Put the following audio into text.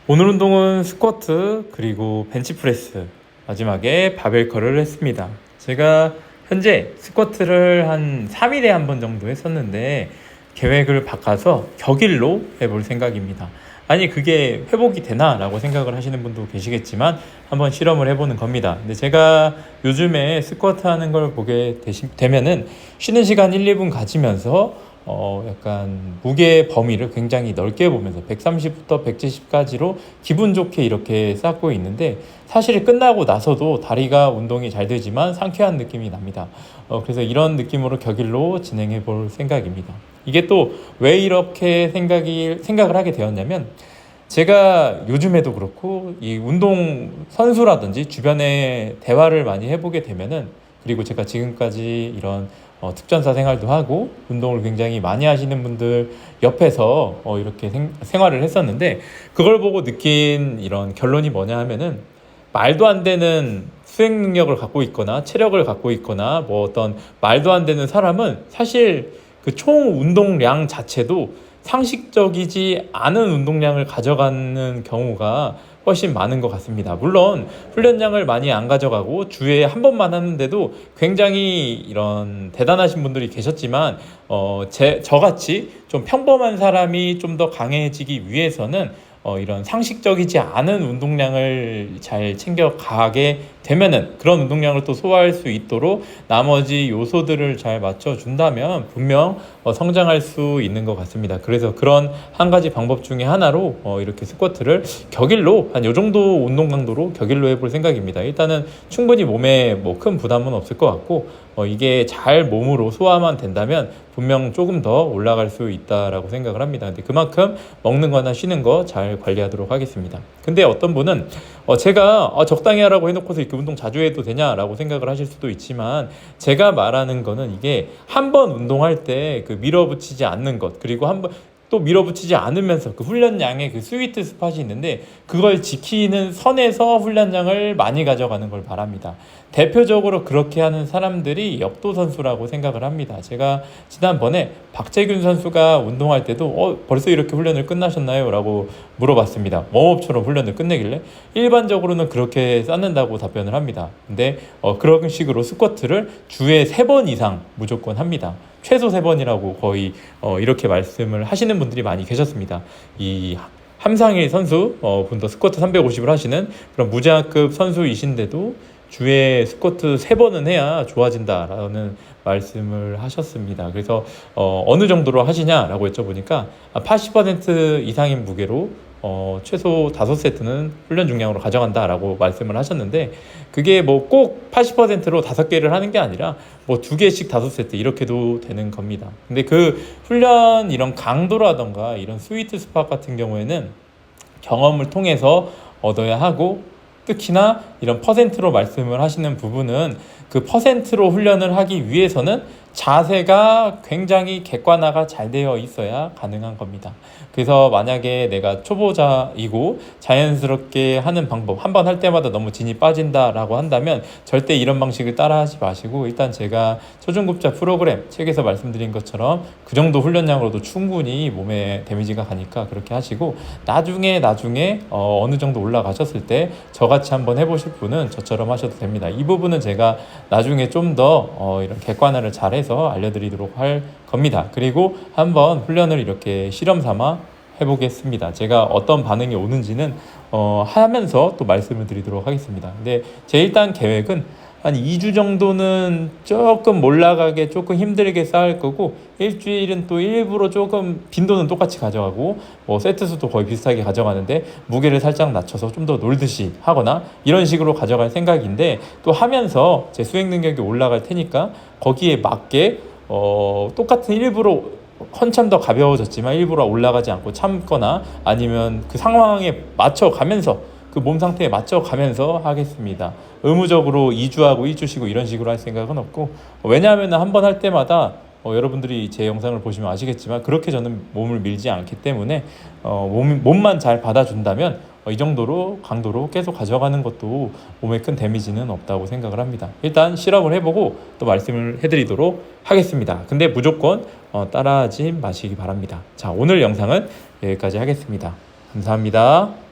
오늘 운동은 스쿼트 그리고 벤치프레스, 마지막에 바벨컬을 했습니다. 제가 현재 스쿼트를 한 3일에 한 번 정도 했었는데 계획을 바꿔서 격일로 해볼 생각입니다. 아니 그게 회복이 되나 라고 생각을 하시는 분도 계시겠지만 한번 실험을 해보는 겁니다. 근데 제가 요즘에 스쿼트 하는 걸 보게 되면은 쉬는 시간 1, 2분 가지면서 약간 무게 범위를 굉장히 넓게 보면서 130부터 170까지로 기분 좋게 이렇게 쌓고 있는데, 사실 끝나고 나서도 다리가 운동이 잘 되지만 상쾌한 느낌이 납니다. 그래서 이런 느낌으로 격일로 진행해 볼 생각입니다. 이게 또 왜 이렇게 생각을 하게 되었냐면, 제가 요즘에도 그렇고 이 운동 선수라든지 주변에 대화를 많이 해보게 되면은, 그리고 제가 지금까지 이런 특전사 생활도 하고 운동을 굉장히 많이 하시는 분들 옆에서 이렇게 생활을 했었는데, 그걸 보고 느낀 이런 결론이 뭐냐 하면은, 말도 안 되는 수행 능력을 갖고 있거나 체력을 갖고 있거나 뭐 어떤 말도 안 되는 사람은 사실 그 총 운동량 자체도 상식적이지 않은 운동량을 가져가는 경우가 훨씬 많은 것 같습니다. 물론 훈련량을 많이 안 가져가고 주에 한 번만 하는데도 굉장히 이런 대단하신 분들이 계셨지만, 저같이 좀 평범한 사람이 좀 더 강해지기 위해서는 이런 상식적이지 않은 운동량을 잘 챙겨가게 되면은, 그런 운동량을 또 소화할 수 있도록 나머지 요소들을 잘 맞춰준다면 분명 성장할 수 있는 것 같습니다. 그래서 그런 한 가지 방법 중에 하나로 이렇게 스쿼트를 격일로 한 요 정도 운동 강도로 격일로 해볼 생각입니다. 일단은 충분히 몸에 뭐 큰 부담은 없을 것 같고, 이게 잘 몸으로 소화만 된다면 분명 조금 더 올라갈 수 있다라고 생각을 합니다. 근데 그만큼 먹는 거나 쉬는 거 잘 관리하도록 하겠습니다. 근데 어떤 분은 제가 적당히 하라고 해놓고서 이렇게 운동 자주 해도 되냐라고 생각을 하실 수도 있지만, 제가 말하는 거는 이게 한 번 운동할 때 그 밀어붙이지 않는 것, 그리고 한 번 또 밀어붙이지 않으면서 그 훈련량의 그 스위트 스팟이 있는데, 그걸 지키는 선에서 훈련량을 많이 가져가는 걸 바랍니다. 대표적으로 그렇게 하는 사람들이 역도 선수라고 생각을 합니다. 제가 지난번에 박재균 선수가 운동할 때도 벌써 이렇게 훈련을 끝나셨나요? 라고 물어봤습니다. 웜업처럼 훈련을 끝내길래 일반적으로는 그렇게 쌓는다고 답변을 합니다. 근데 그런 식으로 스쿼트를 주에 3번 이상 무조건 합니다. 최소 3번이라고 거의 이렇게 말씀을 하시는 분들이 많이 계셨습니다. 이 함상일 선수 분도 스쿼트 350을 하시는 그런 무제한급 선수이신데도 주에 스쿼트 3번은 해야 좋아진다라는 말씀을 하셨습니다. 그래서 어느 정도로 하시냐라고 여쭤보니까 80% 이상인 무게로 최소 5세트는 훈련 중량으로 가져간다라고 말씀을 하셨는데, 그게 뭐 꼭 80%로 5개를 하는 게 아니라 뭐 2개씩 5세트 이렇게도 되는 겁니다. 근데 그 훈련 이런 강도라던가 이런 스위트 스팟 같은 경우에는 경험을 통해서 얻어야 하고, 특히나 이런 퍼센트로 말씀을 하시는 부분은 그 퍼센트로 훈련을 하기 위해서는 자세가 굉장히 객관화가 잘 되어 있어야 가능한 겁니다. 그래서 만약에 내가 초보자이고 자연스럽게 하는 방법, 한 번 할 때마다 너무 진이 빠진다라고 한다면 절대 이런 방식을 따라하지 마시고, 일단 제가 초중급자 프로그램 책에서 말씀드린 것처럼 그 정도 훈련량으로도 충분히 몸에 데미지가 가니까 그렇게 하시고, 나중에 어느 정도 올라가셨을 때 저같이 한번 해보실 분은 저처럼 하셔도 됩니다. 이 부분은 제가 나중에 좀 더 이런 객관화를 잘해서 알려드리도록 할 겁니다. 그리고 한번 훈련을 이렇게 실험 삼아 해보겠습니다. 제가 어떤 반응이 오는지는 하면서 또 말씀을 드리도록 하겠습니다. 근데 제 일단 계획은 한 2주 정도는 조금 올라가게 조금 힘들게 쌓을 거고, 일주일은 또 일부러 조금 빈도는 똑같이 가져가고, 뭐 세트 수도 거의 비슷하게 가져가는데 무게를 살짝 낮춰서 좀 더 놀듯이 하거나 이런 식으로 가져갈 생각인데, 또 하면서 제 수행 능력이 올라갈 테니까 거기에 맞게 똑같은 일부러 한참 더 가벼워졌지만 일부러 올라가지 않고 참거나, 아니면 그 상황에 맞춰가면서 그 몸 상태에 맞춰가면서 하겠습니다. 의무적으로 2주하고 1주 쉬고 이런 식으로 할 생각은 없고, 왜냐하면 한 번 할 때마다 여러분들이 제 영상을 보시면 아시겠지만 그렇게 저는 몸을 밀지 않기 때문에 몸만 잘 받아준다면 이 정도로 강도로 계속 가져가는 것도 몸에 큰 데미지는 없다고 생각을 합니다. 일단 실험을 해보고 또 말씀을 해드리도록 하겠습니다. 근데 무조건 따라하지 마시기 바랍니다. 자, 오늘 영상은 여기까지 하겠습니다. 감사합니다.